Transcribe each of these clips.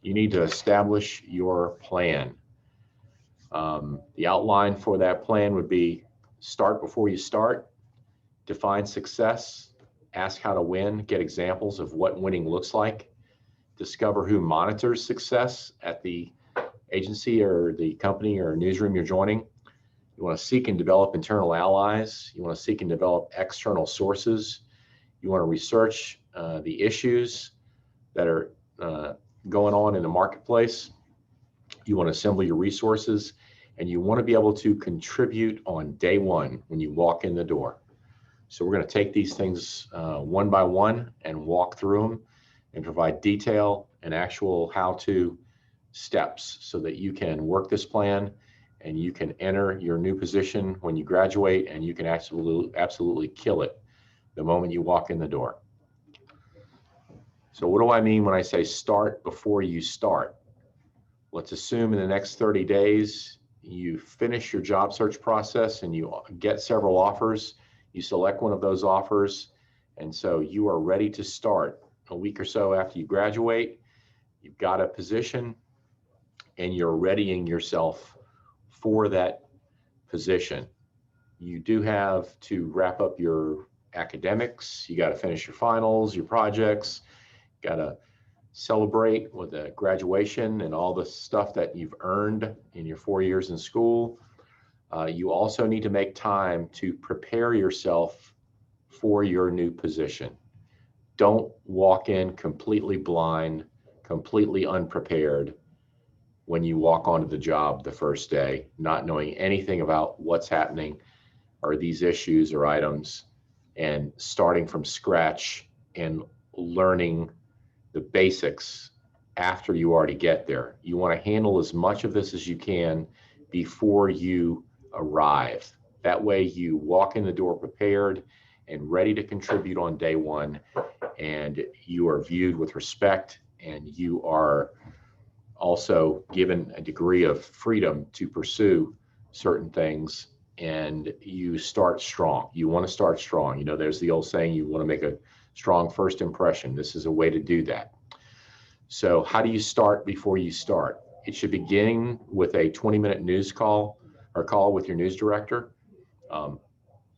you need to establish your plan. The outline for that plan would be start before you start, define success, ask how to win, get examples of what winning looks like, discover who monitors success at the agency or the company or newsroom you're joining. You want to seek and develop internal allies. You want to seek and develop external sources. You want to research the issues that are going on in the marketplace. You want to assemble your resources, and you want to be able to contribute on day one when you walk in the door. So we're going to take these things one by one and walk through them and provide detail and actual how-to steps so that you can work this plan and you can enter your new position when you graduate, and you can absolutely kill it the moment you walk in the door. So what do I mean when I say start before you start? Let's assume in the next 30 days, you finish your job search process and you get several offers. You select one of those offers, and so you are ready to start a week or so after you graduate. You've got a position and you're readying yourself for that position. You do have to wrap up your academics. You got to finish your finals, your projects. You got to celebrate with a graduation and all the stuff that you've earned in your 4 years in school. You also need to make time to prepare yourself for your new position. Don't walk in completely blind, completely unprepared when you walk onto the job the first day, not knowing anything about what's happening or these issues or items, and starting from scratch and learning the basics after you already get there. You want to handle as much of this as you can before you arrive. That way you walk in the door prepared and ready to contribute on day one, and you are viewed with respect, and you are also given a degree of freedom to pursue certain things, and you start strong. You want to start strong. You know, there's the old saying, you want to make a strong first impression. This is a way to do that. So how do you start before you start? It should begin with a 20-minute news call or call with your news director.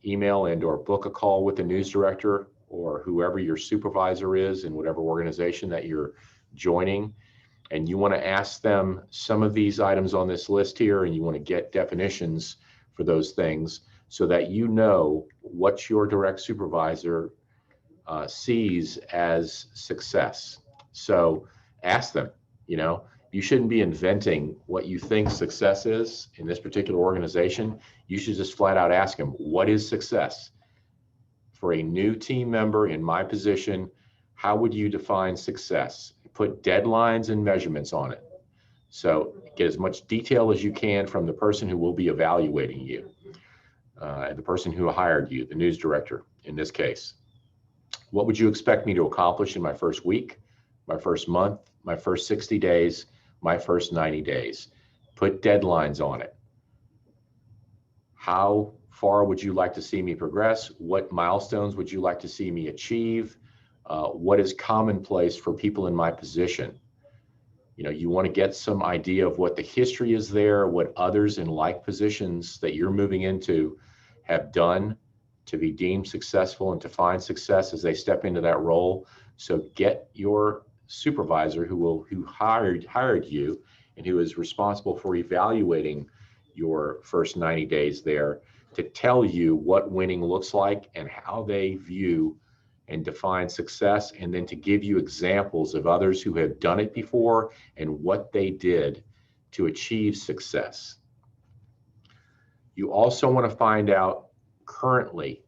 Email and or book a call with the news director or whoever your supervisor is in whatever organization that you're joining. And you want to ask them some of these items on this list here, and you want to get definitions for those things so that you know what your direct supervisor sees as success. So ask them, you know, you shouldn't be inventing what you think success is in this particular organization. You should just flat out ask them, what is success? For a new team member in my position, how would you define success? Put deadlines and measurements on it. So get as much detail as you can from the person who will be evaluating you, the person who hired you, the news director in this case. What would you expect me to accomplish in my first week, my first month, my first 60 days, my first 90 days? Put deadlines on it. How far would you like to see me progress? What milestones would you like to see me achieve? What is commonplace for people in my position? You know, you want to get some idea of what the history is there, what others in like positions that you're moving into have done to be deemed successful and to find success as they step into that role. So get your supervisor who hired you and who is responsible for evaluating your first 90 days there to tell you what winning looks like and how they view and define success, and then to give you examples of others who have done it before and what they did to achieve success. You also want to find out currently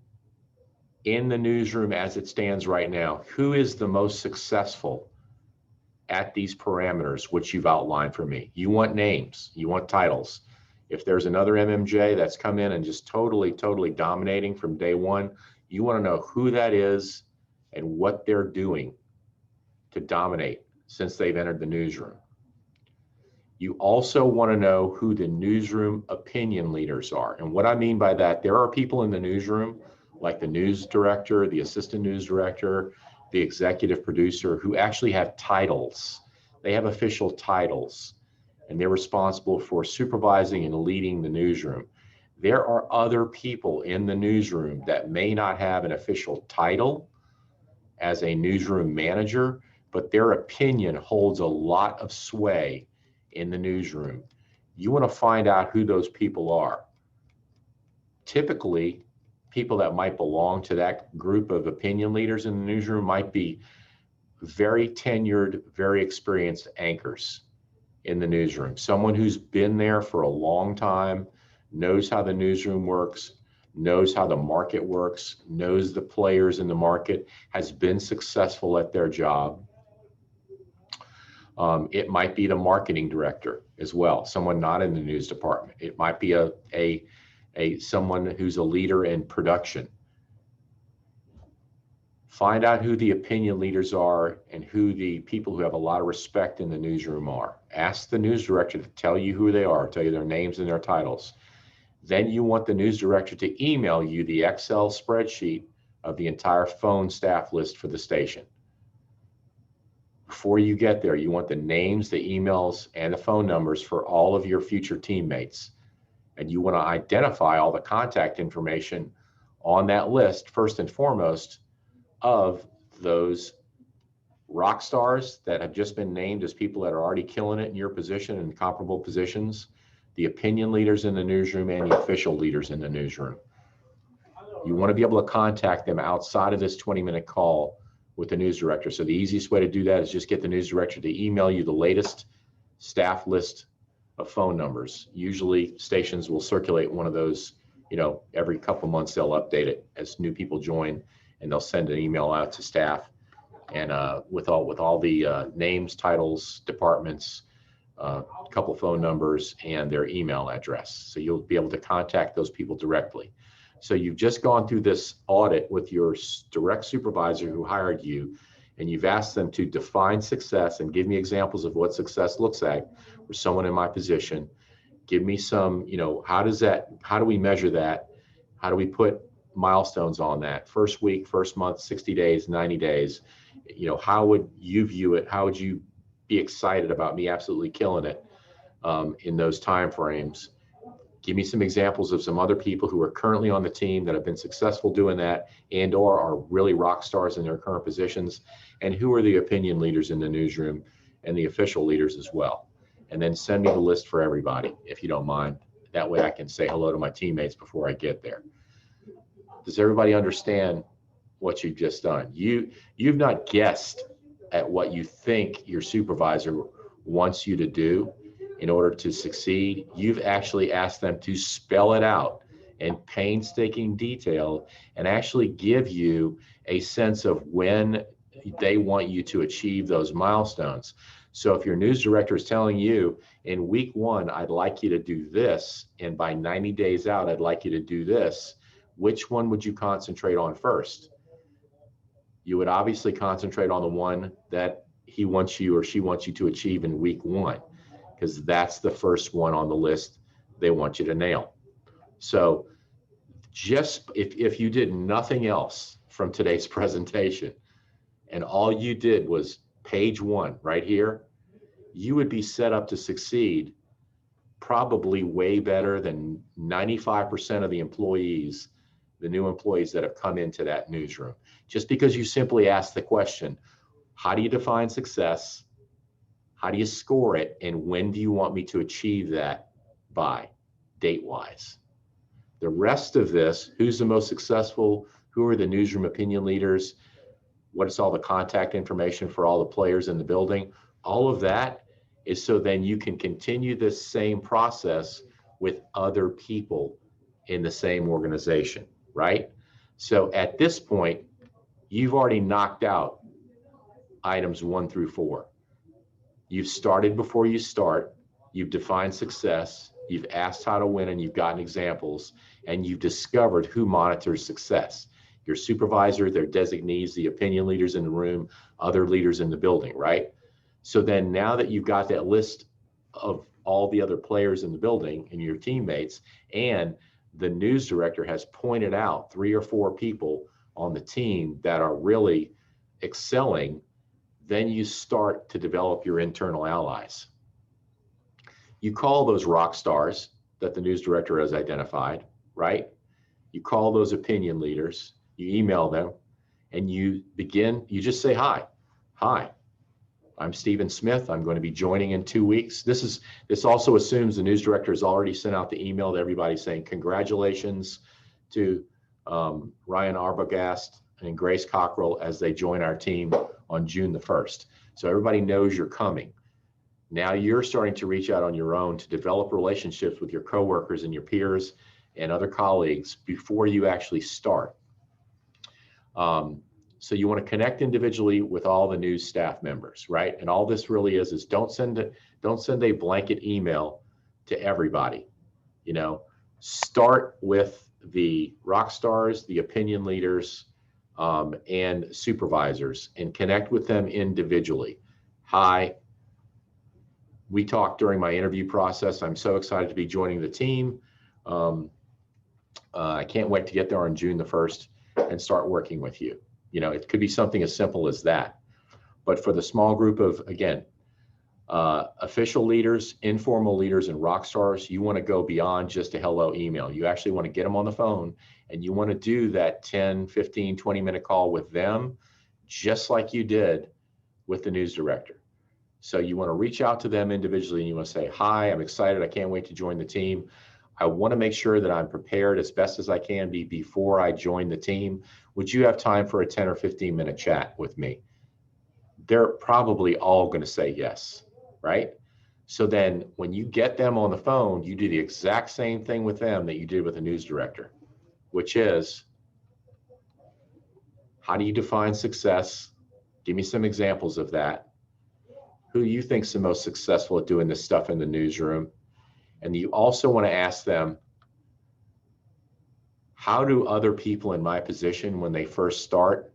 in the newsroom as it stands right now, who is the most successful at these parameters which you've outlined for me. You want names, you want titles. If there's another MMJ that's come in and just totally dominating from day one, you want to know who that is and what they're doing to dominate since they've entered the newsroom. You also want to know who the newsroom opinion leaders are. And what I mean by that, there are people in the newsroom, like the news director, the assistant news director, the executive producer, who actually have titles They have official titles, and they're responsible for supervising and leading the newsroom. There are other people in the newsroom that may not have an official title as a newsroom manager, but their opinion holds a lot of sway in the newsroom. You want to find out who those people are. Typically, people that might belong to that group of opinion leaders in the newsroom might be very tenured, very experienced anchors in the newsroom. Someone who's been there for a long time, knows how the newsroom works, knows how the market works, knows the players in the market, has been successful at their job. It might be the marketing director as well, someone not in the news department. It might be someone who's a leader in production. Find out who the opinion leaders are and who the people who have a lot of respect in the newsroom are. Ask the news director to tell you who they are, tell you their names and their titles. Then you want the news director to email you the Excel spreadsheet of the entire phone staff list for the station. Before you get there, you want the names, the emails, and the phone numbers for all of your future teammates. And you want to identify all the contact information on that list, first and foremost, of those rock stars that have just been named as people that are already killing it in your position and comparable positions, the opinion leaders in the newsroom, and the official leaders in the newsroom. You want to be able to contact them outside of this 20-minute call with the news director. So the easiest way to do that is just get the news director to email you the latest staff list of phone numbers. Usually stations will circulate one of those, every couple months they'll update it as new people join, and they'll send an email out to staff and with all the names, titles, departments, a couple phone numbers, and their email address. So you'll be able to contact those people directly. So you've just gone through this audit with your direct supervisor who hired you, and you've asked them to define success and give me examples of what success looks like for someone in my position. Give me some, how do we measure that? How do we put milestones on that? First week, first month, 60 days, 90 days. How would you view it? How would you be excited about me absolutely killing it in those time frames? Give me some examples of some other people who are currently on the team that have been successful doing that and or are really rock stars in their current positions, and who are the opinion leaders in the newsroom and the official leaders as well. And then send me the list for everybody, if you don't mind. That way I can say hello to my teammates before I get there. Does everybody understand what you've just done? You've not guessed at what you think your supervisor wants you to do in order to succeed. You've actually asked them to spell it out in painstaking detail and actually give you a sense of when they want you to achieve those milestones. So if your news director is telling you in week 1, I'd like you to do this, and by 90 days out, I'd like you to do this, which one would you concentrate on first? You would obviously concentrate on the one that he wants you or she wants you to achieve in week 1, because that's the first one on the list they want you to nail. So just if you did nothing else from today's presentation and all you did was page 1 right here, you would be set up to succeed probably way better than 95% of the employees, the new employees that have come into that newsroom. Just because you simply ask the question, how do you define success? How do you score it? And when do you want me to achieve that by, date-wise? The rest of this, who's the most successful? Who are the newsroom opinion leaders? What is all the contact information for all the players in the building? All of that is so then you can continue this same process with other people in the same organization, right? So at this point, you've already knocked out items 1 through 4. You've started before you start, you've defined success, you've asked how to win, and you've gotten examples, and you've discovered who monitors success. Your supervisor, their designees, the opinion leaders in the room, other leaders in the building, right? So then now that you've got that list of all the other players in the building and your teammates, and the news director has pointed out 3 or 4 people on the team that are really excelling then you start to develop your internal allies. You call those rock stars that the news director has identified, right? You call those opinion leaders, you email them, and you just say, hi, I'm Stephen Smith. I'm going to be joining in 2 weeks. This also assumes the news director has already sent out the email to everybody saying congratulations to Ryan Arbogast and Grace Cockrell as they join our team on June the 1st. So everybody knows you're coming. Now you're starting to reach out on your own to develop relationships with your coworkers and your peers and other colleagues before you actually start. So you want to connect individually with all the news staff members, right? And all this really is don't send a blanket email to everybody. You know, start with the rock stars, the opinion leaders, and supervisors, and connect with them individually. Hi, we talked during my interview process. I'm so excited to be joining the team. I can't wait to get there on June the 1st and start working with you. You know, it could be something as simple as that. But for the small group of, again, official leaders, informal leaders, and rock stars, you want to go beyond just a hello email. You actually want to get them on the phone, and you want to do that 10, 15, 20-minute call with them, just like you did with the news director. So you want to reach out to them individually, and you want to say, hi, I'm excited. I can't wait to join the team. I want to make sure that I'm prepared as best as I can be before I join the team. Would you have time for a 10 or 15-minute chat with me? They're probably all going to say yes, right? So then when you get them on the phone, you do the exact same thing with them that you did with the news director, which is, how do you define success? Give me some examples of that. Who you think's the most successful at doing this stuff in the newsroom? And you also want to ask them, how do other people in my position when they first start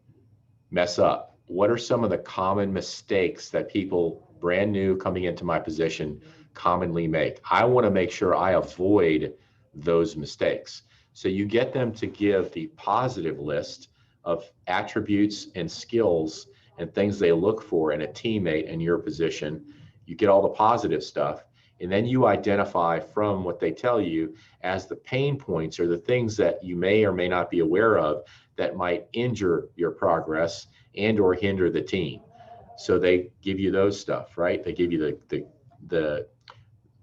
mess up? What are some of the common mistakes that people brand new coming into my position commonly make? I want to make sure I avoid those mistakes. So you get them to give the positive list of attributes and skills and things they look for in a teammate in your position. You get all the positive stuff. And then you identify from what they tell you as the pain points or the things that you may or may not be aware of that might injure your progress and or hinder the team. So they give you those stuff, right? They give you the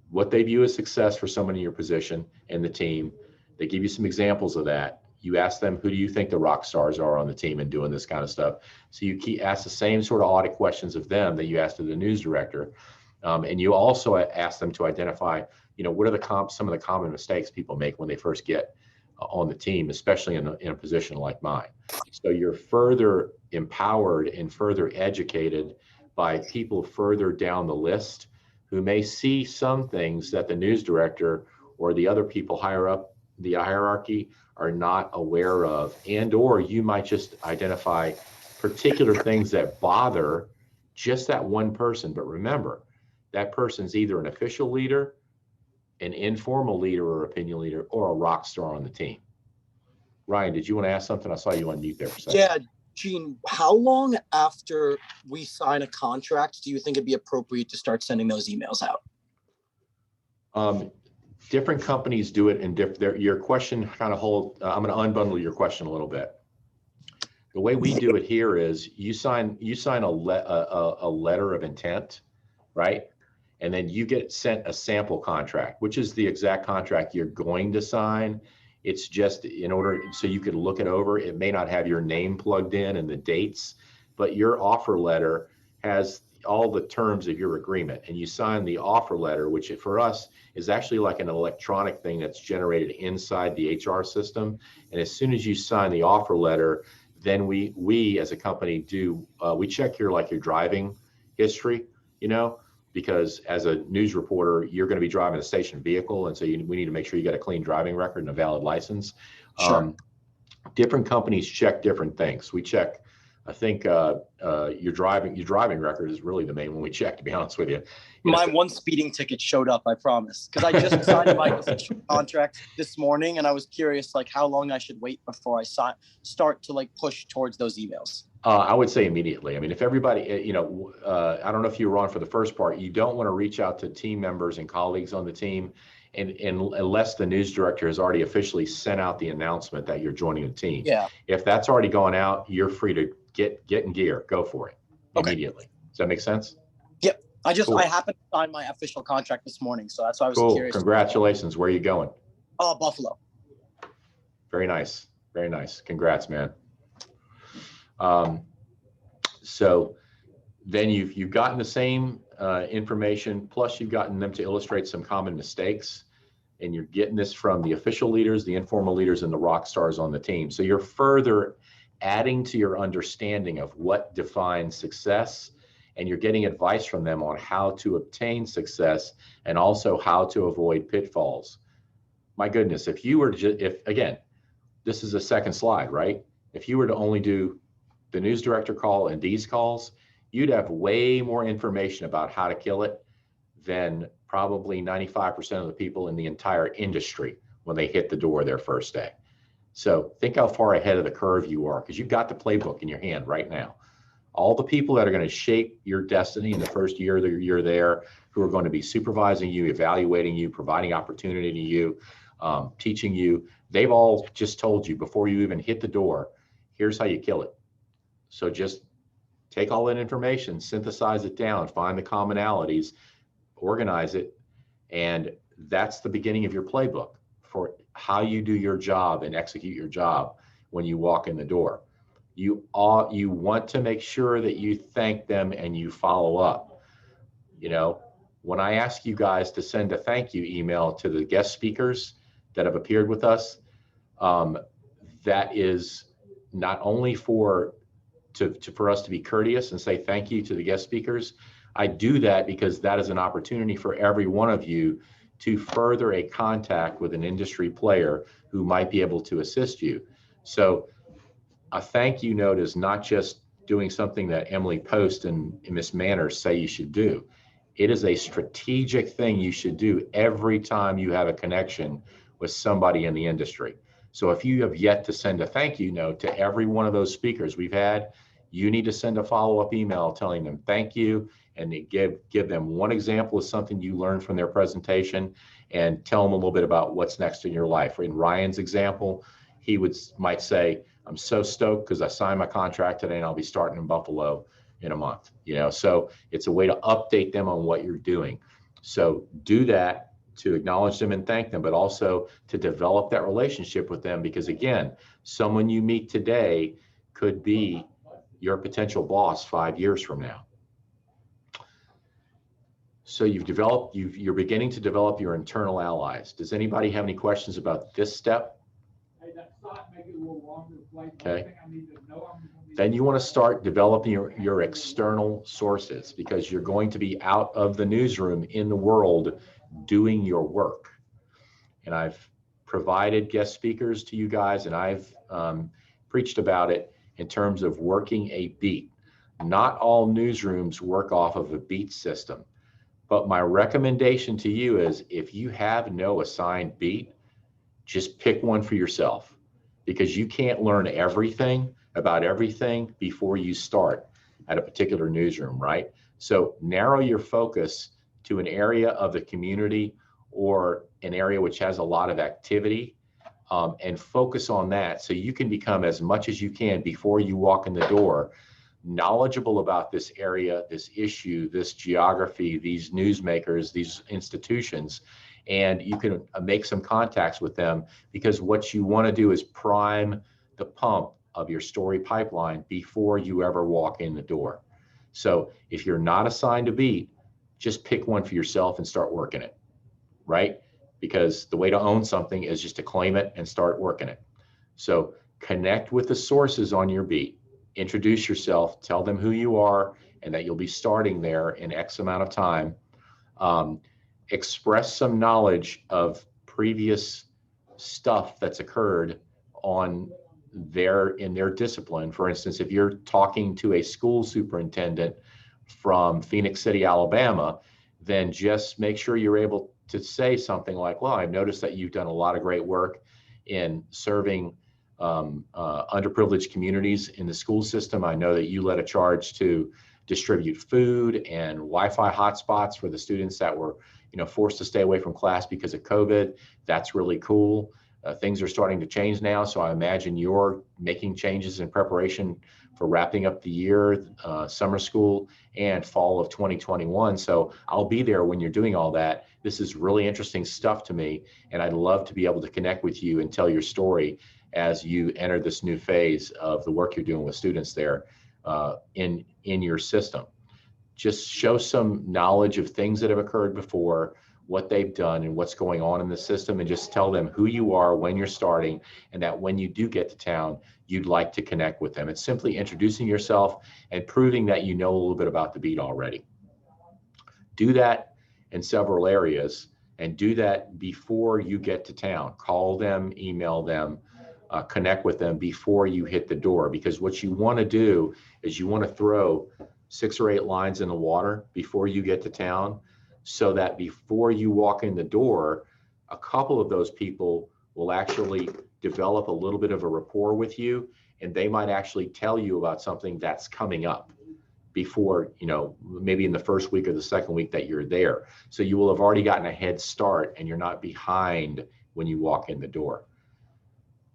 what they view as success for someone in your position and the team. They give you some examples of that. You ask them, who do you think the rock stars are on the team and doing this kind of stuff? So you ask the same sort of audit questions of them that you asked of the news director. And you also ask them to identify, you know, what are some of the common mistakes people make when they first get on the team, especially in a position like mine. So you're further empowered and further educated by people further down the list who may see some things that the news director or the other people higher up the hierarchy are not aware of, and or you might just identify particular things that bother just that one person. But remember, that person's either an official leader, an informal leader or opinion leader, or a rock star on the team. Ryan, did you want to ask something? I saw you on mute there for a second. Yeah, Gene, how long after we sign a contract do you think it'd be appropriate to start sending those emails out? Different companies do it in different. Your question kind of I'm going to unbundle your question a little bit. The way we do it here is you sign a letter of intent, right? And then you get sent a sample contract, which is the exact contract you're going to sign. It's just in order so you could look it over. It may not have your name plugged in and the dates, but your offer letter has all the terms of your agreement. And you sign the offer letter, which for us is actually like an electronic thing that's generated inside the HR system. And as soon as you sign the offer letter, then we as a company we check your driving history, you know, because as a news reporter, you're going to be driving a station vehicle. And so we need to make sure you got a clean driving record and a valid license. Sure. Different companies check different things. We check, I think your driving record is really the main one we check, to be honest with you. My one speeding ticket showed up, I promise. Because I just signed my official contract this morning, and I was curious, like, how long I should wait before I start to push towards those emails. I would say immediately. I mean, if everybody, I don't know if you were on for the first part, you don't want to reach out to team members and colleagues on the team and unless the news director has already officially sent out the announcement that you're joining the team. Yeah. If that's already gone out, you're free to get in gear, go for it immediately. Does that make sense? Yep. Cool. I happened to sign my official contract this morning, so that's why I was Cool. curious. Congratulations. Where are you going? Buffalo. Very nice. Very nice. Congrats, man. So then you've gotten the same information, plus you've gotten them to illustrate some common mistakes, and you're getting this from the official leaders, the informal leaders, and the rock stars on the team. So you're further adding to your understanding of what defines success, and you're getting advice from them on how to obtain success and also how to avoid pitfalls. My goodness, if you were to, again, this is a second slide, right? If you were to only do the news director call and these calls, you'd have way more information about how to kill it than probably 95% of the people in the entire industry when they hit the door their first day. So think how far ahead of the curve you are, because you've got the playbook in your hand right now. All the people that are going to shape your destiny in the first year that you're there, who are going to be supervising you, evaluating you, providing opportunity to you, teaching you, they've all just told you before you even hit the door, here's how you kill it. So just take all that information, synthesize it down, find the commonalities, organize it, and that's the beginning of your playbook for how you do your job and execute your job when you walk in the door. You want to make sure that you thank them and you follow up. You know, when I ask you guys to send a thank you email to the guest speakers that have appeared with us, that is not only for us to be courteous and say thank you to the guest speakers. I do that because that is an opportunity for every one of you to further a contact with an industry player who might be able to assist you. So a thank you note is not just doing something that Emily Post and Miss Manners say you should do. It is a strategic thing you should do every time you have a connection with somebody in the industry. So if you have yet to send a thank you note to every one of those speakers we've had, you need to send a follow-up email telling them thank you, and give them one example of something you learned from their presentation, and tell them a little bit about what's next in your life. In Ryan's example, he might say, I'm so stoked because I signed my contract today and I'll be starting in Buffalo in a month. So it's a way to update them on what you're doing. So do that to acknowledge them and thank them, but also to develop that relationship with them, because again, someone you meet today could be your potential boss 5 years from now. So you're beginning to develop your internal allies. Does anybody have any questions about this step? Okay. Then you want to start developing your external sources, because you're going to be out of the newsroom in the world doing your work. And I've provided guest speakers to you guys, and I've preached about it in terms of working a beat. Not all newsrooms work off of a beat system, but my recommendation to you is, if you have no assigned beat, just pick one for yourself, because you can't learn everything about everything before you start at a particular newsroom, right? So narrow your focus to an area of the community or an area which has a lot of activity, and focus on that, so you can become, as much as you can before you walk in the door, knowledgeable about this area, this issue, this geography, these newsmakers, these institutions, and you can make some contacts with them, because what you want to do is prime the pump of your story pipeline before you ever walk in the door. So if you're not assigned a beat, just pick one for yourself and start working it, right? Because the way to own something is just to claim it and start working it. So connect with the sources on your beat, introduce yourself, tell them who you are and that you'll be starting there in X amount of time. Express some knowledge of previous stuff that's occurred in their discipline. For instance, if you're talking to a school superintendent from Phoenix City, Alabama, then just make sure you're able to say something like, well, I've noticed that you've done a lot of great work in serving underprivileged communities in the school system. I know that you led a charge to distribute food and Wi-Fi hotspots for the students that were, forced to stay away from class because of COVID. That's really cool. Things are starting to change now, so I imagine you're making changes in preparation for wrapping up the year, summer school, and fall of 2021. So I'll be there when you're doing all that. This is really interesting stuff to me, and I'd love to be able to connect with you and tell your story as you enter this new phase of the work you're doing with students there in your system. Just show some knowledge of things that have occurred before, what they've done and what's going on in the system, and just tell them who you are when you're starting, and that when you do get to town, you'd like to connect with them. It's simply introducing yourself and proving that you know a little bit about the beat already. Do that in several areas, and do that before you get to town. Call them, email them, connect with them before you hit the door, because what you want to do is you want to throw 6 or 8 lines in the water before you get to town, so that before you walk in the door, a couple of those people will actually develop a little bit of a rapport with you, and they might actually tell you about something that's coming up before, maybe in the first week or the second week that you're there. So you will have already gotten a head start, and you're not behind when you walk in the door.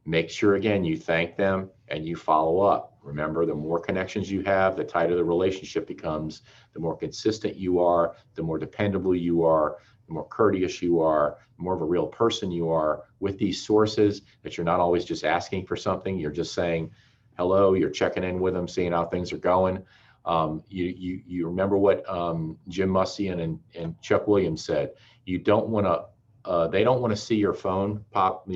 Make sure, again, you thank them and you follow up. Remember, the more connections you have, the tighter the relationship becomes, the more consistent you are, the more dependable you are, the more courteous you are, the more of a real person you are with these sources, that you're not always just asking for something. You're just saying hello, you're checking in with them, seeing how things are going. You remember what Jim Mustian and Chuck Williams said. You don't want to they don't want to see your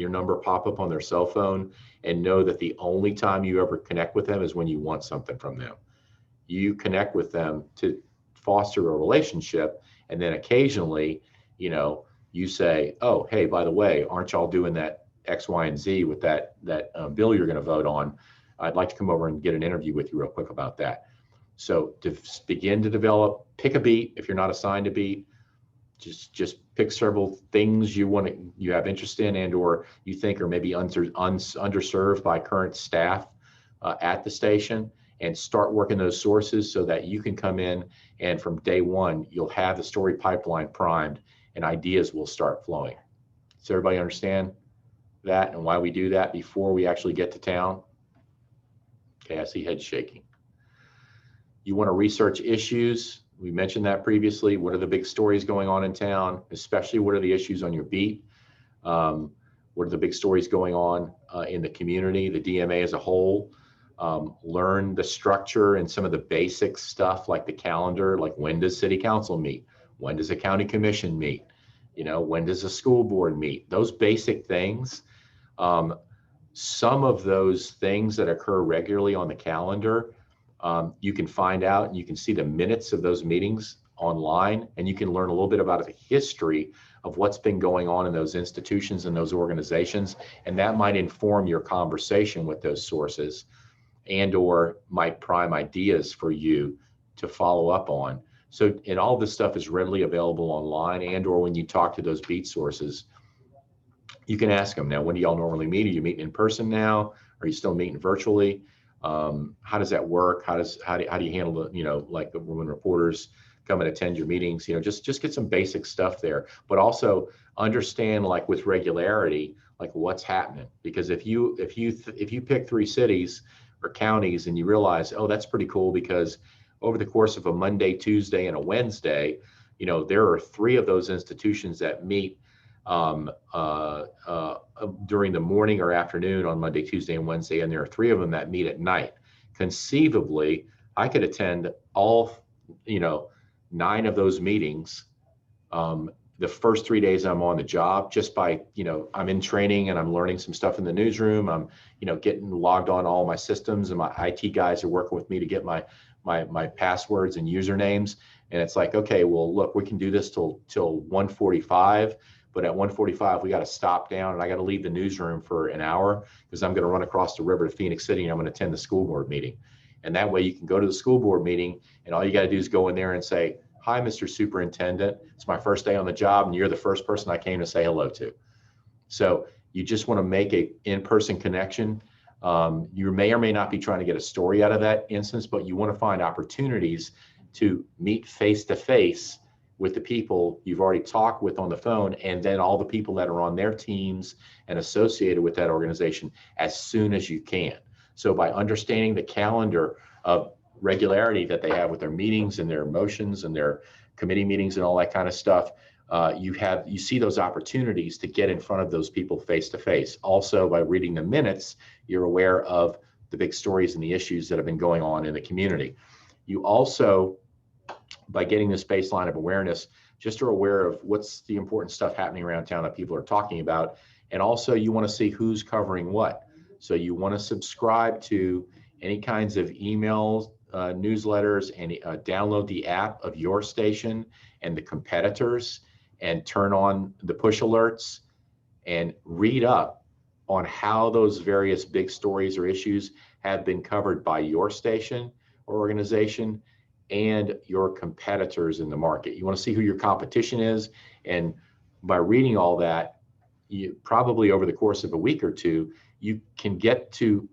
number pop up on their cell phone and know that the only time you ever connect with them is when you want something from them. You connect with them to foster a relationship, and then occasionally, you say, oh, hey, by the way, aren't y'all doing that X, Y, and Z with that bill you're going to vote on? I'd like to come over and get an interview with you real quick about that. So to begin to develop, pick a beat. If you're not assigned a beat, just pick several things you have interest in, and or you think are maybe underserved by current staff at the station, and start working those sources so that you can come in, and from day one you'll have the story pipeline primed and ideas will start flowing. Does everybody understand that and why we do that before we actually get to town? Okay, I see heads shaking. You want to research issues. We mentioned that previously. What are the big stories going on in town? Especially what are the issues on your beat? What are the big stories going on in the community, the DMA as a whole? Learn the structure and some of the basic stuff like the calendar, like when does city council meet? When does a county commission meet? When does a school board meet? Those basic things. Some of those things that occur regularly on the calendar, you can find out, and you can see the minutes of those meetings online, and you can learn a little bit about the history of what's been going on in those institutions and those organizations, and that might inform your conversation with those sources, and or might prime ideas for you to follow up on. So, and all this stuff is readily available online, and or when you talk to those beat sources, you can ask them, now, when do y'all normally meet? Are you meeting in person now? Are you still meeting virtually? How does that work? How do you handle the, like when reporters come and attend your meetings? Just get some basic stuff there, but also understand, like with regularity, like what's happening. Because if you pick 3 cities or counties and you realize, oh, that's pretty cool, because over the course of a Monday, Tuesday, and a Wednesday, there are 3 of those institutions that meet during the morning or afternoon on Monday, Tuesday, and Wednesday, and there are 3 of them that meet at night. Conceivably, I could attend all 9 of those meetings the first 3 days I'm on the job, just by I'm in training and I'm learning some stuff in the newsroom. I'm getting logged on all my systems, and my IT guys are working with me to get my passwords and usernames. And it's like, okay, well, look, we can do this till 1:45. But at 1:45, we got to stop down, and I got to leave the newsroom for an hour because I'm going to run across the river to Phoenix City, and I'm going to attend the school board meeting. And that way you can go to the school board meeting, and all you got to do is go in there and say, hi, Mr. Superintendent. It's my first day on the job, and you're the first person I came to say hello to. So you just want to make a in-person connection. You may or may not be trying to get a story out of that instance, but you want to find opportunities to meet face to face with the people you've already talked with on the phone, and then all the people that are on their teams and associated with that organization as soon as you can. So by understanding the calendar of regularity that they have with their meetings and their motions and their committee meetings and all that kind of stuff, you see those opportunities to get in front of those people face to face. Also, by reading the minutes, you're aware of the big stories and the issues that have been going on in the community. You also, by getting this baseline of awareness, just are aware of what's the important stuff happening around town that people are talking about. And also you want to see who's covering what. So you want to subscribe to any kinds of emails, newsletters, and download the app of your station and the competitors, and turn on the push alerts and read up on how those various big stories or issues have been covered by your station or organization and your competitors in the market. You want to see who your competition is, and by reading all that, you probably over the course of a week or two, you can get to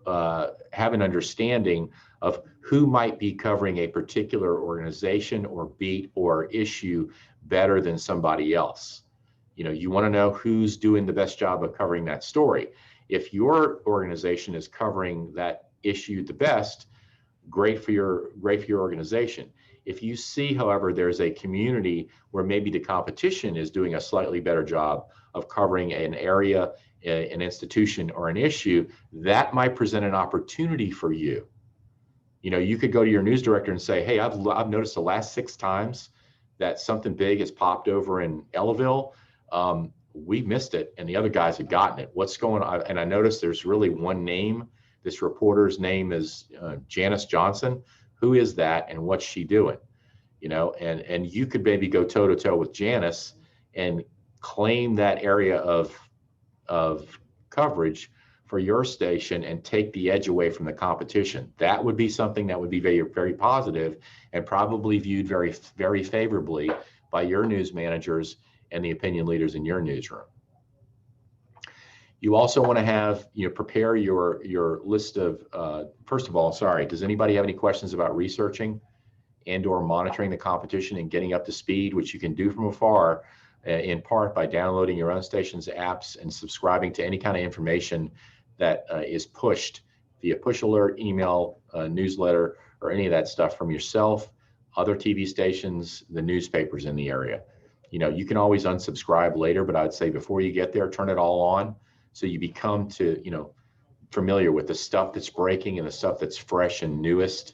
have an understanding of who might be covering a particular organization or beat or issue better than somebody else. You know, you want to know who's doing the best job of covering that story. If your organization is covering that issue the best, great for your organization. If you see, however, there's a community where maybe the competition is doing a slightly better job of covering an area, an institution, or an issue, that might present an opportunity for you. You know, you could go to your news director and say, hey, I've noticed the last 6 times that something big has popped over in Ellaville. We missed it and the other guys have gotten it. What's going on? And I noticed there's really one name. This reporter's name is Janice Johnson. Who is that and what's she doing? You know, and you could maybe go toe to toe with Janice and claim that area of coverage for your station and take the edge away from the competition. That would be something that would be very, very positive and probably viewed very, very favorably by your news managers and the opinion leaders in your newsroom. You also want to have, prepare your list of, first of all, sorry, does anybody have any questions about researching and or monitoring the competition and getting up to speed, which you can do from afar, in part by downloading your own station's apps and subscribing to any kind of information that is pushed via push alert, email, newsletter, or any of that stuff from yourself, other TV stations, the newspapers in the area. You know, you can always unsubscribe later, but I'd say before you get there, turn it all on so you become familiar with the stuff that's breaking and the stuff that's fresh and newest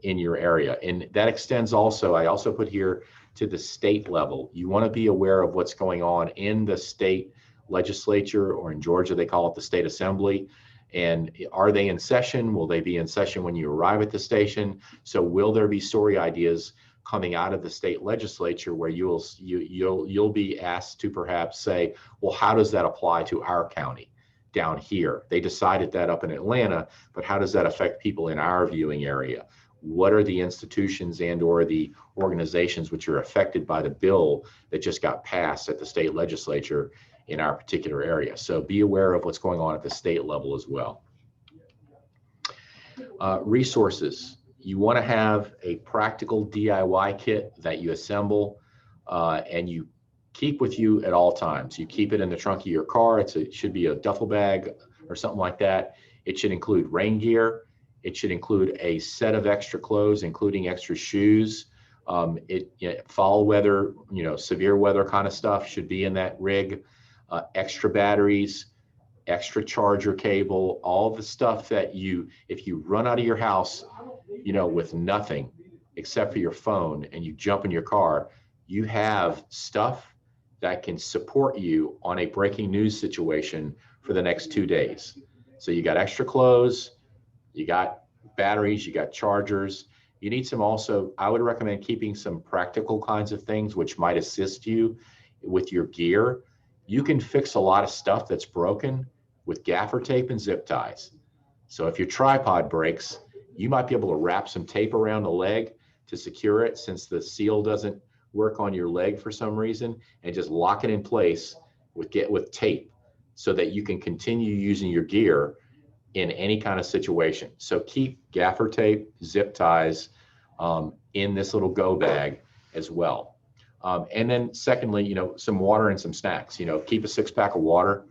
in your area. And that extends also, I also put here, to the state level. You want to be aware of what's going on in the state legislature, or in Georgia, they call it the state assembly. And are they in session? Will they be in session when you arrive at the station? So will there be story ideas coming out of the state legislature where you'll be asked to perhaps say, well, how does that apply to our county down here? They decided that up in Atlanta, but how does that affect people in our viewing area? What are the institutions and or the organizations which are affected by the bill that just got passed at the state legislature in our particular area? So be aware of what's going on at the state level as well. Resources. You want to have a practical DIY kit that you assemble and you keep with you at all times. You keep it in the trunk of your car. It should be a duffel bag or something like that. It should include rain gear. It should include a set of extra clothes, including extra shoes. Fall weather, severe weather kind of stuff should be in that rig. Extra batteries, extra charger cable, all the stuff that if you run out of your house, with nothing except for your phone and you jump in your car, you have stuff that can support you on a breaking news situation for the next 2 days. So you got extra clothes, you got batteries, you got chargers. You need some also, I would recommend keeping some practical kinds of things which might assist you with your gear. You can fix a lot of stuff that's broken with gaffer tape and zip ties. So if your tripod breaks, you might be able to wrap some tape around the leg to secure it, since the seal doesn't work on your leg for some reason, and just lock it in place with tape so that you can continue using your gear in any kind of situation. So keep gaffer tape, zip ties in this little go bag as well. And then secondly, you know, some water and some snacks. You know, keep a 6-pack of water,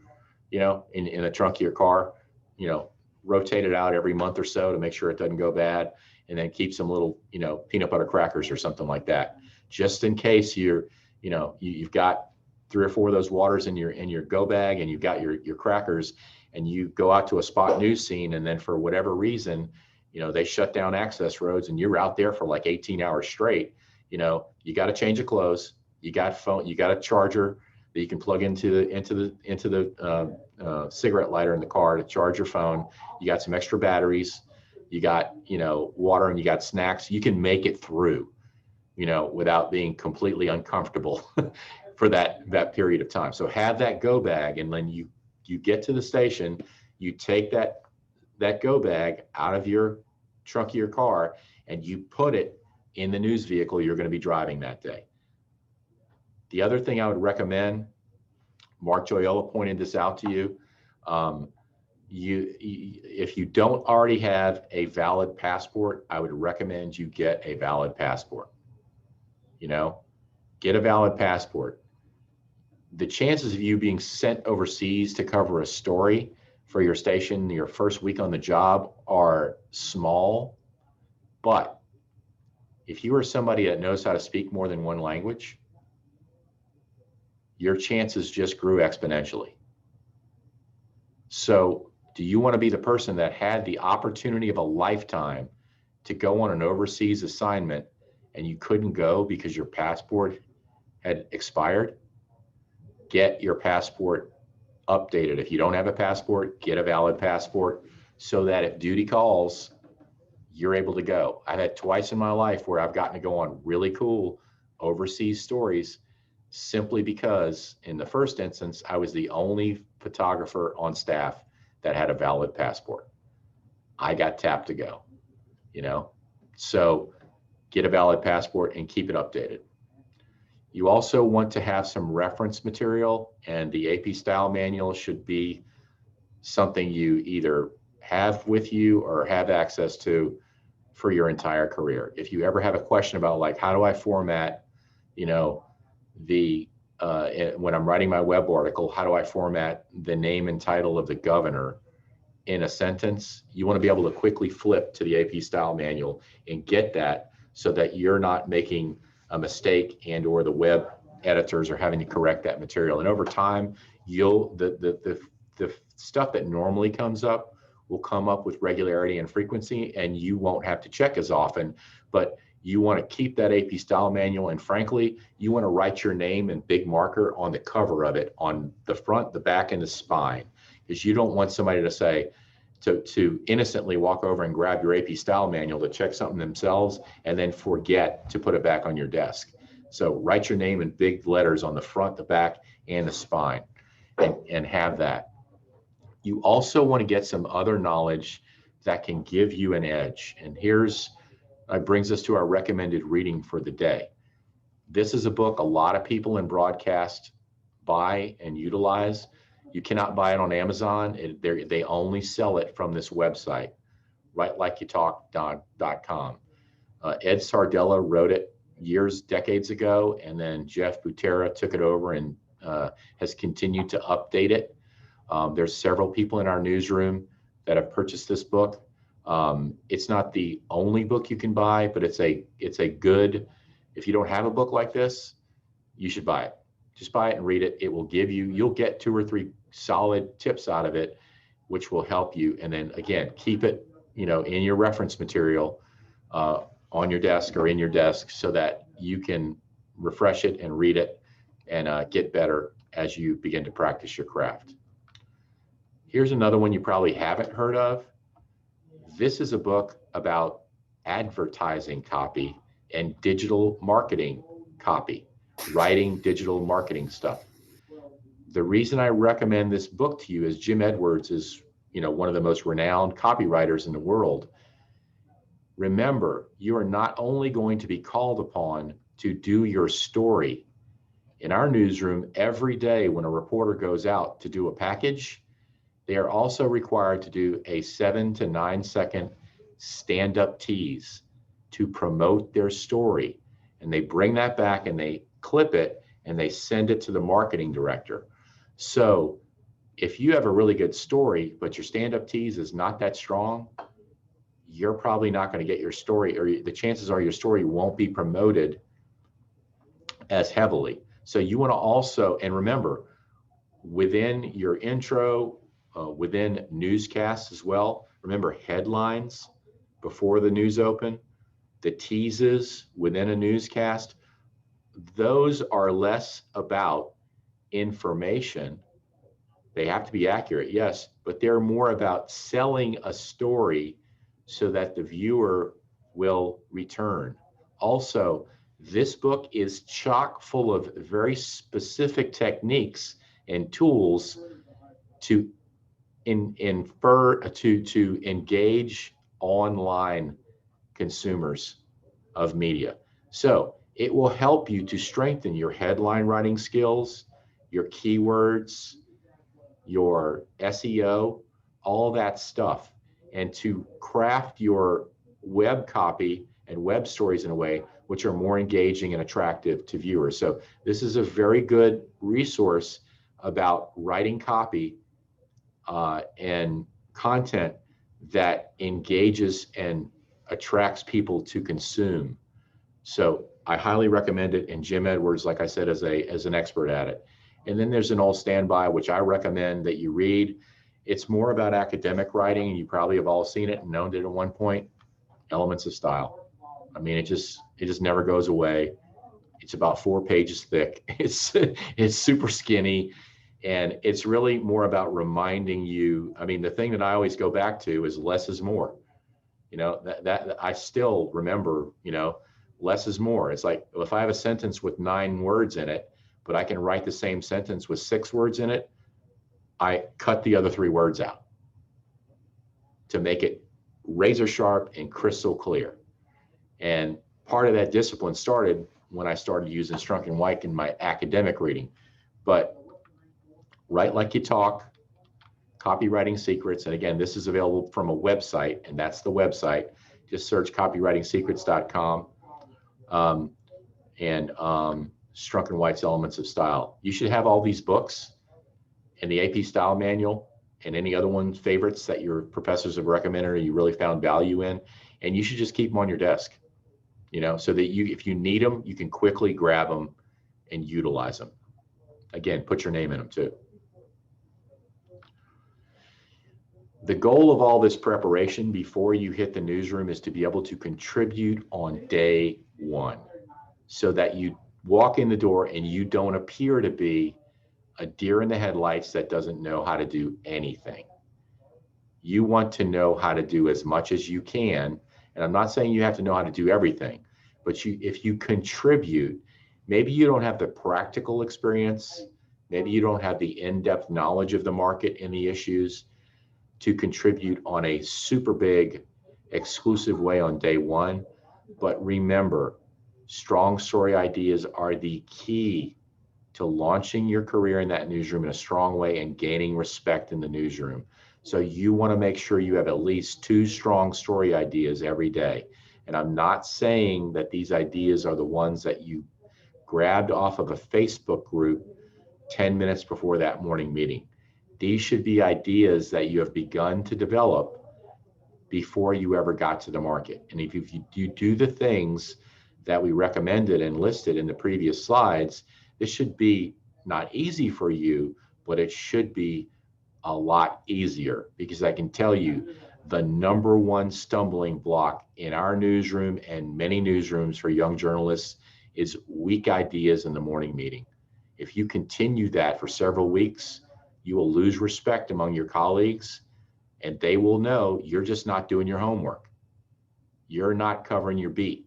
you know, in the trunk of your car. You know, rotate it out every month or so to make sure it doesn't go bad. And then keep some little, you know, peanut butter crackers or something like that, just in case you're, you know, you've got 3 or 4 of those waters in your go bag, and you've got your crackers, and you go out to a spot news scene, and then for whatever reason, you know, they shut down access roads, and you're out there for like 18 hours straight. You know, you got to change of clothes. You got phone. You got a charger that you can plug into the cigarette lighter in the car to charge your phone. You got some extra batteries. You got, you know, water, and you got snacks. You can make it through, you know, without being completely uncomfortable for that period of time. So have that go bag, and then you get to the station, you take that go bag out of your trunk of your car, and you put it in the news vehicle you're going to be driving that day. The other thing I would recommend, Mark Joyola pointed this out to you, if you don't already have a valid passport, I would recommend you get a valid passport. You know, get a valid passport. The chances of you being sent overseas to cover a story for your station your first week on the job are small, but if you are somebody that knows how to speak more than one language, your chances just grew exponentially. So do you want to be the person that had the opportunity of a lifetime to go on an overseas assignment and you couldn't go because your passport had expired? Get your passport updated. If you don't have a passport, get a valid passport so that if duty calls, you're able to go. I've had twice in my life where I've gotten to go on really cool overseas stories simply because in the first instance, I was the only photographer on staff that had a valid passport. I got tapped to go, you know? So get a valid passport and keep it updated. You also want to have some reference material, and the AP style manual should be something you either have with you or have access to for your entire career. If you ever have a question about like, how do I format, you know, when I'm writing my web article, how do I format the name and title of the governor in a sentence? You want to be able to quickly flip to the AP style manual and get that so that you're not making a mistake and or the web editors are having to correct that material. And over time, the stuff that normally comes up will come up with regularity and frequency, and you won't have to check as often, but you want to keep that AP style manual. And frankly, you want to write your name in big marker on the cover of it, on the front, the back, and the spine, because you don't want somebody to say, to innocently walk over and grab your AP style manual to check something themselves and then forget to put it back on your desk. So write your name in big letters on the front, the back, and the spine, and have that. You also want to get some other knowledge that can give you an edge. And that brings us to our recommended reading for the day. This is a book a lot of people in broadcast buy and utilize. You cannot buy it on Amazon. They only sell it from this website, writelikeYouTalk.com. Ed Sardella wrote it decades ago, and then Jeff Butera took it over and has continued to update it. There's several people in our newsroom that have purchased this book. It's not the only book you can buy, but it's a good, if you don't have a book like this, you should buy it. Just buy it and read it. It will give you'll get 2 or 3 solid tips out of it, which will help you. And then again, keep it, you know, in your reference material on your desk or in your desk so that you can refresh it and read it and get better as you begin to practice your craft. Here's another one you probably haven't heard of. This is a book about advertising copy and digital marketing copy, writing digital marketing stuff. The reason I recommend this book to you is Jim Edwards is, you know, one of the most renowned copywriters in the world. Remember, you are not only going to be called upon to do your story. In our newsroom, every day when a reporter goes out to do a package, They are also required to do a 7 to 9 second stand-up tease to promote their story. And they bring that back and they clip it and they send it to the marketing director. So if you have a really good story, but your stand-up tease is not that strong, you're probably not going to get your story, or the chances are your story won't be promoted as heavily. So you want to also, and remember, within your intro, within newscasts as well, remember headlines before the news open, the teases within a newscast, those are less about information. They have to be accurate, yes, but they're more about selling a story so that the viewer will return. Also, this book is chock full of very specific techniques and tools to to engage online consumers of media. So it will help you to strengthen your headline writing skills, your keywords, your SEO, all that stuff, and to craft your web copy and web stories in a way which are more engaging and attractive to viewers. So this is a very good resource about writing copy and content that engages and attracts people to consume. So I highly recommend it, and Jim Edwards, like I said, is an expert at it. And then there's an old standby, which I recommend that you read. It's more about academic writing, and you probably have all seen it and known it at one point, Elements of Style. I mean, it just never goes away. It's about 4 pages thick. It's super skinny, and it's really more about reminding you. I mean, the thing that I always go back to is less is more. You know, that I still remember, you know, less is more. It's like, if I have a sentence with 9 words in it, but I can write the same sentence with 6 words in it, I cut the other 3 words out to make it razor sharp and crystal clear. And part of that discipline started when I started using Strunk and White in my academic reading. But write like you talk, copywriting secrets. And again, this is available from a website, and that's the website. Just search copywritingsecrets.com and Strunk and White's Elements of Style. You should have all these books and the AP Style Manual and any other ones, favorites that your professors have recommended or you really found value in. And you should just keep them on your desk, you know, so that if you need them, you can quickly grab them and utilize them. Again, put your name in them too. The goal of all this preparation before you hit the newsroom is to be able to contribute on day one, so that you walk in the door and you don't appear to be a deer in the headlights that doesn't know how to do anything. You want to know how to do as much as you can. And I'm not saying you have to know how to do everything, but if you contribute, maybe you don't have the practical experience, maybe you don't have the in-depth knowledge of the market and the issues to contribute on a super big, exclusive way on day one. But remember, strong story ideas are the key to launching your career in that newsroom in a strong way and gaining respect in the newsroom. So you want to make sure you have at least 2 strong story ideas every day. And I'm not saying that these ideas are the ones that you grabbed off of a Facebook group 10 minutes before that morning meeting. These should be ideas that you have begun to develop before you ever got to the market. And if you do the things that we recommended and listed in the previous slides, this should be not easy for you, but it should be a lot easier, because I can tell you the #1 stumbling block in our newsroom and many newsrooms for young journalists is weak ideas in the morning meeting. If you continue that for several weeks, you will lose respect among your colleagues, and they will know you're just not doing your homework. You're not covering your beat.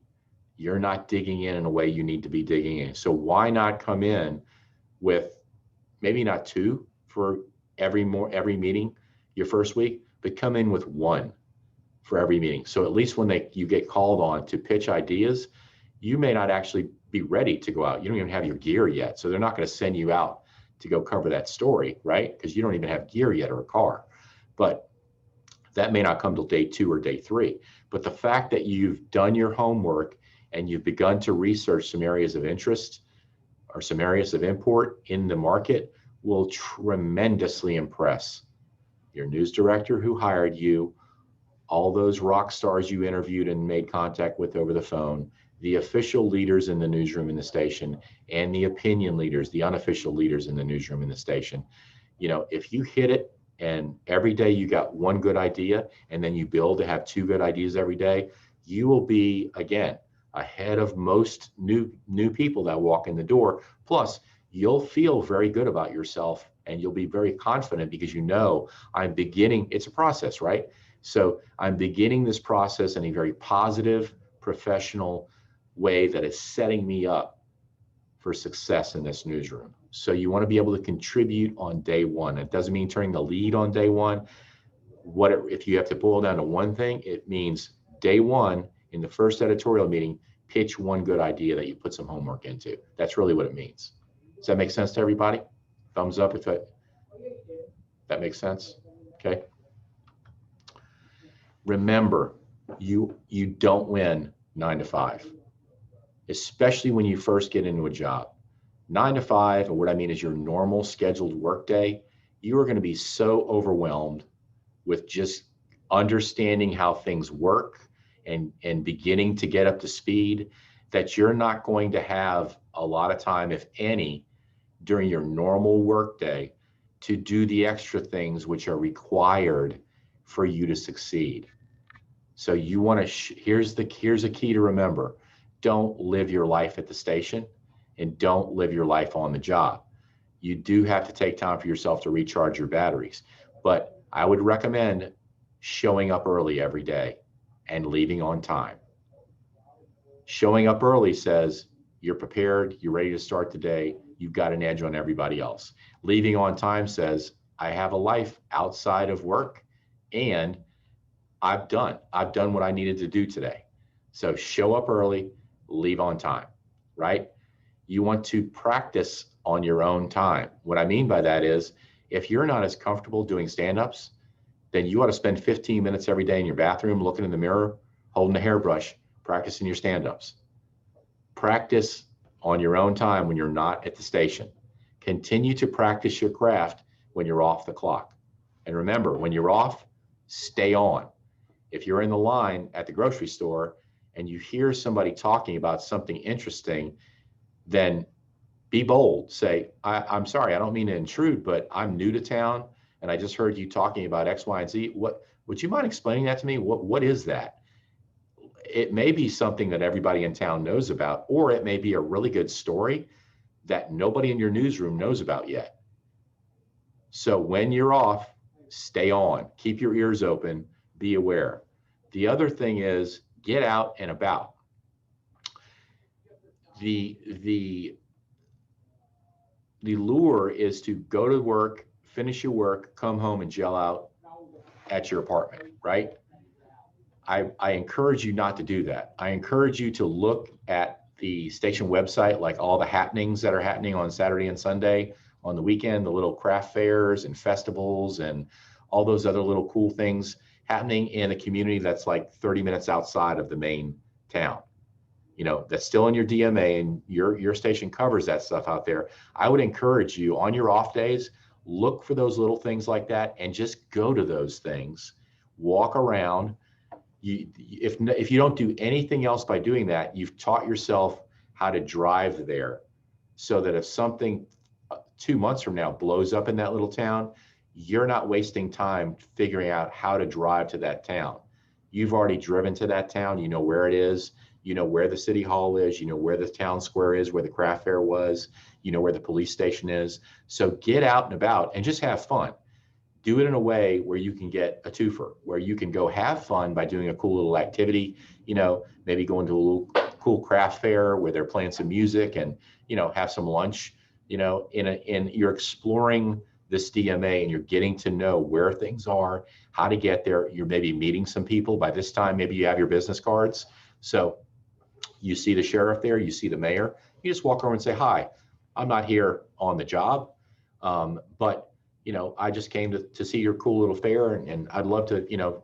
You're not digging in a way you need to be digging in. So why not come in with maybe not 2 for every meeting your first week, but come in with 1 for every meeting. So at least when you get called on to pitch ideas, you may not actually be ready to go out. You don't even have your gear yet. So they're not going to send you out to go cover that story, right? Because you don't even have gear yet or a car. but that may not come till day 2 or day 3. But the fact that you've done your homework and you've begun to research some areas of interest or some areas of import in the market will tremendously impress your news director who hired you, all those rock stars you interviewed and made contact with over the phone, the official leaders in the newsroom in the station, and the opinion leaders, the unofficial leaders in the newsroom in the station. You know, if you hit it and every day you got one good idea and then you build to have 2 good ideas every day, you will be, again, ahead of most new people that walk in the door. Plus, you'll feel very good about yourself and you'll be very confident because you know I'm beginning, it's a process, right? So I'm beginning this process in a very positive, professional way that is setting me up for success in this newsroom. So you want to be able to contribute on day 1. It doesn't mean turning the lead on day 1. If you have to boil down to one thing, it means day 1 in the first editorial meeting, pitch one good idea that you put some homework into. That's really what it means. Does that make sense to everybody? Thumbs up if that makes sense. Okay. Remember, you don't win 9 to 5, especially when you first get into a job. 9 to 5, and what I mean is your normal scheduled workday, you are going to be so overwhelmed with just understanding how things work and beginning to get up to speed that you're not going to have a lot of time, if any, during your normal workday to do the extra things which are required for you to succeed. So you want to, here's a key to remember. Don't live your life at the station and don't live your life on the job. You do have to take time for yourself to recharge your batteries, but I would recommend showing up early every day and leaving on time. Showing up early says you're prepared, you're ready to start the day, you've got an edge on everybody else. Leaving on time says I have a life outside of work and I've done what I needed to do today. So show up early, leave on time, right? You want to practice on your own time. What I mean by that is if you're not as comfortable doing stand-ups, then you ought to spend 15 minutes every day in your bathroom, looking in the mirror, holding a hairbrush, practicing your stand-ups. Practice on your own time when you're not at the station. Continue to practice your craft when you're off the clock. And remember, when you're off, stay on. If you're in the line at the grocery store and you hear somebody talking about something interesting, then be bold. Say, I'm sorry, I don't mean to intrude, but I'm new to town and I just heard you talking about X, Y, and Z. Would you mind explaining that to me? What is that? It may be something that everybody in town knows about, or it may be a really good story that nobody in your newsroom knows about yet. So when you're off, stay on, keep your ears open, be aware. The other thing is get out and about. The lure is to go to work, finish your work, come home and gel out at your apartment, right? I encourage you not to do that. I encourage you to look at the station website, like all the happenings that are happening on Saturday and Sunday, on the weekend, the little craft fairs and festivals and all those other little cool things happening in a community that's like 30 minutes outside of the main town. You know, that's still in your DMA and your station covers that stuff out there. I would encourage you on your off days, look for those little things like that and just go to those things, walk around. If you don't do anything else by doing that, you've taught yourself how to drive there so that if something 2 months from now blows up in that little town, you're not wasting time figuring out how to drive to that town. You've already driven to that town. You know where it is. You know where the city hall is. You know where the town square is, where the craft fair was. You know where the police station is. So get out and about and just have fun. Do it in a way where you can get a twofer, where you can go have fun by doing a cool little activity, you know, maybe going to a little cool craft fair where they're playing some music and, you know, have some lunch, you know, in you're exploring this DMA and you're getting to know where things are, how to get there. You're maybe meeting some people. By this time, maybe you have your business cards. So you see the sheriff there, you see the mayor, you just walk over and say, hi, I'm not here on the job, but I just came to see your cool little fair, and I'd love to,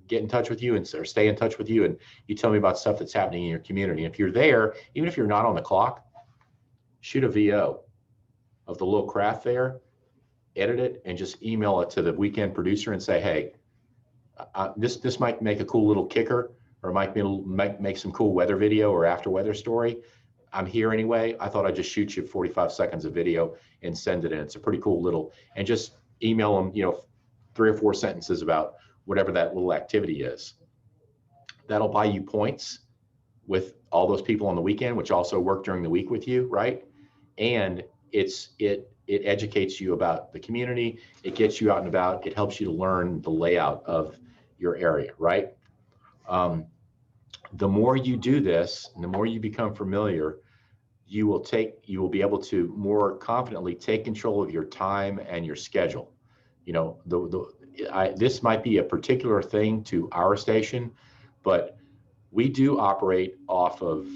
get in touch with you or stay in touch with you. And you tell me about stuff that's happening in your community. If you're there, even if you're not on the clock, shoot a VO of the little craft fair, edit it, and just email it to the weekend producer and say, hey, this might make a cool little kicker, or might make some cool weather video or after weather story. I'm here anyway. I thought I'd just shoot you 45 seconds of video and send it in. It's a pretty cool little, and just email them, 3 or 4 sentences about whatever that little activity is. That'll buy you points with all those people on the weekend, which also work during the week with you, right? And it educates you about the community. It gets you out and about. It helps you to learn the layout of your area, right? The more you do this, and the more you become familiar, you will be able to more confidently take control of your time and your schedule. This might be a particular thing to our station, but we do operate off of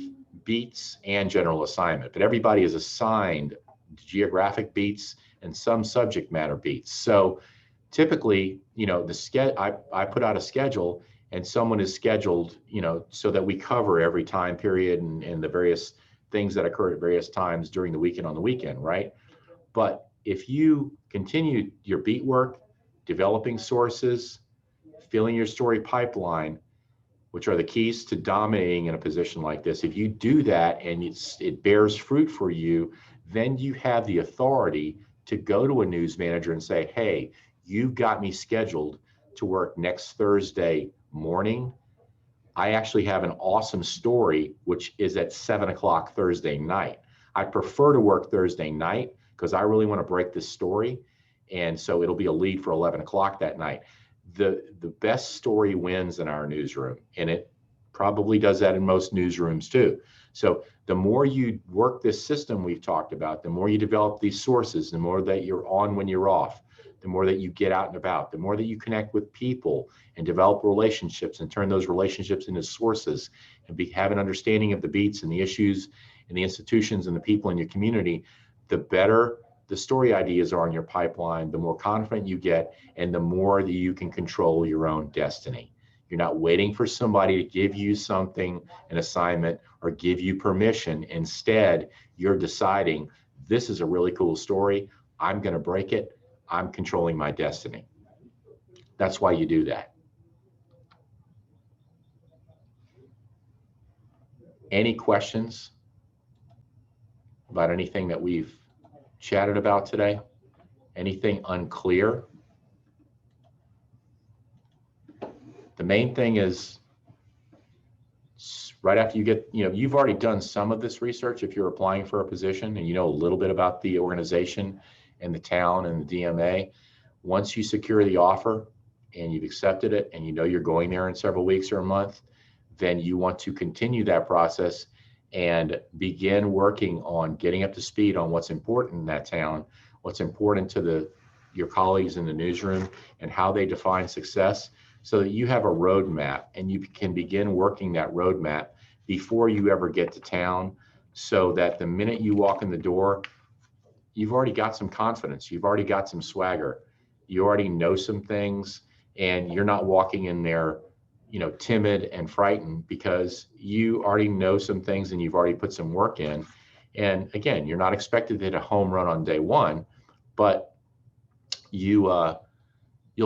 beats and general assignment, but everybody is assigned geographic beats and some subject matter beats. So typically, I put out a schedule, and someone is scheduled, so that we cover every time period and the various things that occur at various times during the week and on the weekend, right? But if you continue your beat work, developing sources, filling your story pipeline, which are the keys to dominating in a position like this, if you do that and it bears fruit for you, then you have the authority to go to a news manager and say, hey, you got me scheduled to work next Thursday morning. I actually have an awesome story, which is at 7 o'clock Thursday night. I prefer to work Thursday night because I really want to break this story. And so it'll be a lead for 11 o'clock that night. The best story wins in our newsroom, and it probably does that in most newsrooms too. So the more you work this system we've talked about, the more you develop these sources, the more that you're on when you're off, the more that you get out and about, the more that you connect with people and develop relationships and turn those relationships into sources and have an understanding of the beats and the issues and the institutions and the people in your community, the better the story ideas are in your pipeline, the more confident you get, and the more that you can control your own destiny. You're not waiting for somebody to give you something, an assignment, or give you permission. Instead, you're deciding, this is a really cool story. I'm going to break it. I'm controlling my destiny. That's why you do that. Any questions about anything that we've chatted about today? Anything unclear? The main thing is, right after you get, you've already done some of this research if you're applying for a position and you know a little bit about the organization and the town and the DMA. Once you secure the offer and you've accepted it and you know you're going there in several weeks or a month, then you want to continue that process and begin working on getting up to speed on what's important in that town, what's important to your colleagues in the newsroom, and how they define success, so that you have a roadmap and you can begin working that roadmap before you ever get to town, so that the minute you walk in the door, you've already got some confidence, you've already got some swagger, you already know some things, and you're not walking in there timid and frightened, because you already know some things and you've already put some work in. And again, you're not expected to hit a home run on day one, but you'll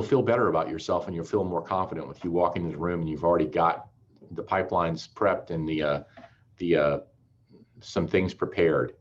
feel better about yourself and you'll feel more confident if you walk into the room and you've already got the pipelines prepped and some things prepared.